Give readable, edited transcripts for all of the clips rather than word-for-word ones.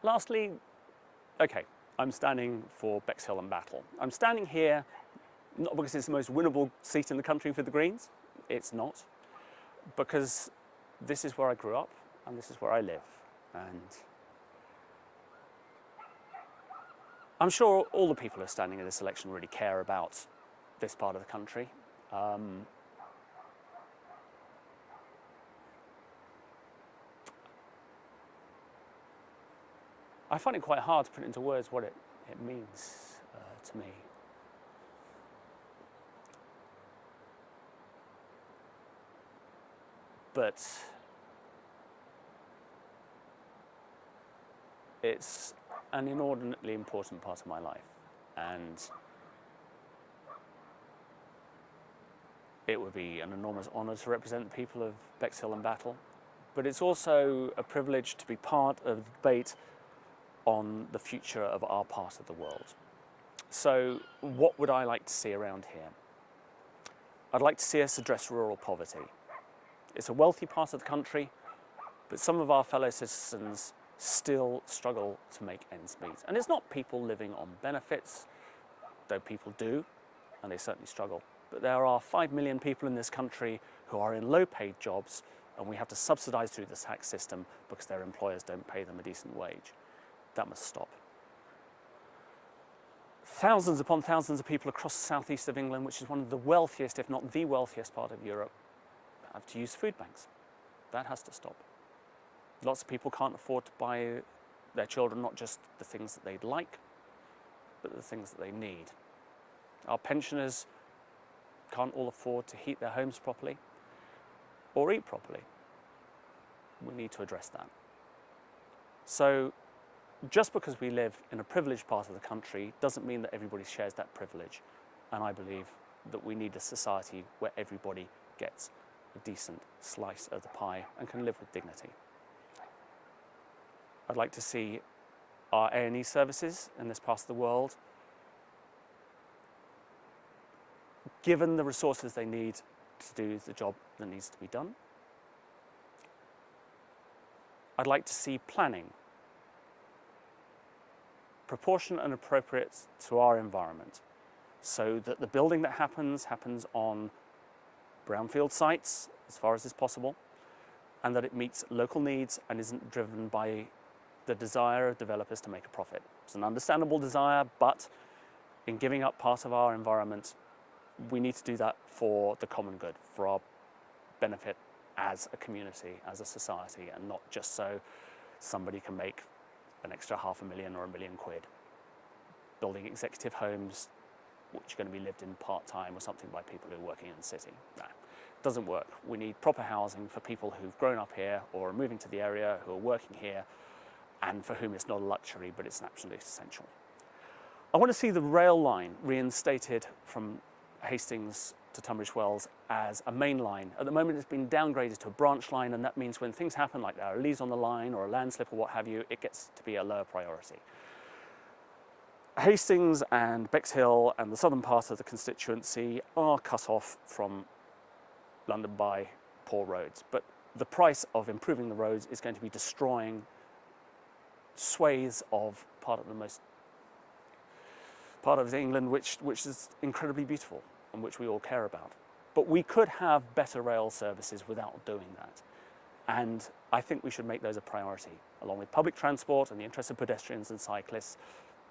Lastly, okay, I'm standing for Bexhill and Battle. I'm standing here not because it's the most winnable seat in the country for the Greens. It's not. Because this is where I grew up and this is where I live. And I'm sure all the people who are standing in this election really care about this part of the country. I find it quite hard to put into words what it means to me. But it's an inordinately important part of my life, and it would be an enormous honour to represent the people of Bexhill and Battle, but it's also a privilege to be part of the debate on the future of our part of the world. So what would I like to see around here? I'd like to see us address rural poverty. It's a wealthy part of the country, but some of our fellow citizens still struggle to make ends meet. And it's not people living on benefits, though people do, and they certainly struggle. But there are 5 million people in this country who are in low-paid jobs, and we have to subsidise through the tax system because their employers don't pay them a decent wage. That must stop. Thousands upon thousands of people across the southeast of England, which is one of the wealthiest, if not the wealthiest part of Europe, have to use food banks. That has to stop. Lots of people can't afford to buy their children not just the things that they'd like, but the things that they need. Our pensioners can't all afford to heat their homes properly or eat properly. We need to address that. So just because we live in a privileged part of the country doesn't mean that everybody shares that privilege. And I believe that we need a society where everybody gets a decent slice of the pie and can live with dignity. I'd like to see our A&E services in this part of the world given the resources they need to do the job that needs to be done. I'd like to see planning proportionate and appropriate to our environment, so that the building that happens on brownfield sites as far as is possible, and that it meets local needs and isn't driven by the desire of developers to make a profit. It's an understandable desire, but in giving up part of our environment, we need to do that for the common good, for our benefit as a community, as a society, and not just so somebody can make an extra £500,000 or £1 million building executive homes which are going to be lived in part-time or something by people who are working in the city. No, it doesn't work. We need proper housing for people who've grown up here or are moving to the area, who are working here, and for whom it's not a luxury, but it's an absolute essential. I want to see the rail line reinstated from Hastings to Tunbridge Wells as a main line. At the moment it's been downgraded to a branch line, and that means when things happen like there are leaves on the line or a landslip or what have you, it gets to be a lower priority. Hastings and Bexhill and the southern part of the constituency are cut off from London by poor roads, but the price of improving the roads is going to be destroying swathes of part of England which is incredibly beautiful and which we all care about. But we could have better rail services without doing that. And I think we should make those a priority, along with public transport and the interests of pedestrians and cyclists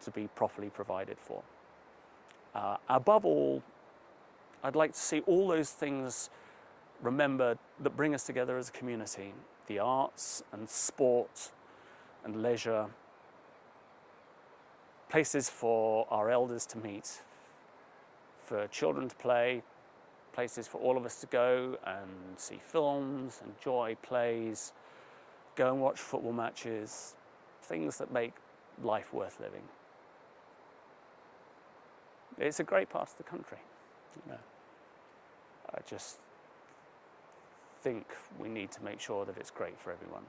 to be properly provided for. Above all, I'd like to see all those things remembered that bring us together as a community: the arts and sport and leisure, places for our elders to meet, for children to play, places for all of us to go and see films, enjoy plays, go and watch football matches, things that make life worth living. It's a great part of the country. You know, I just think we need to make sure that it's great for everyone.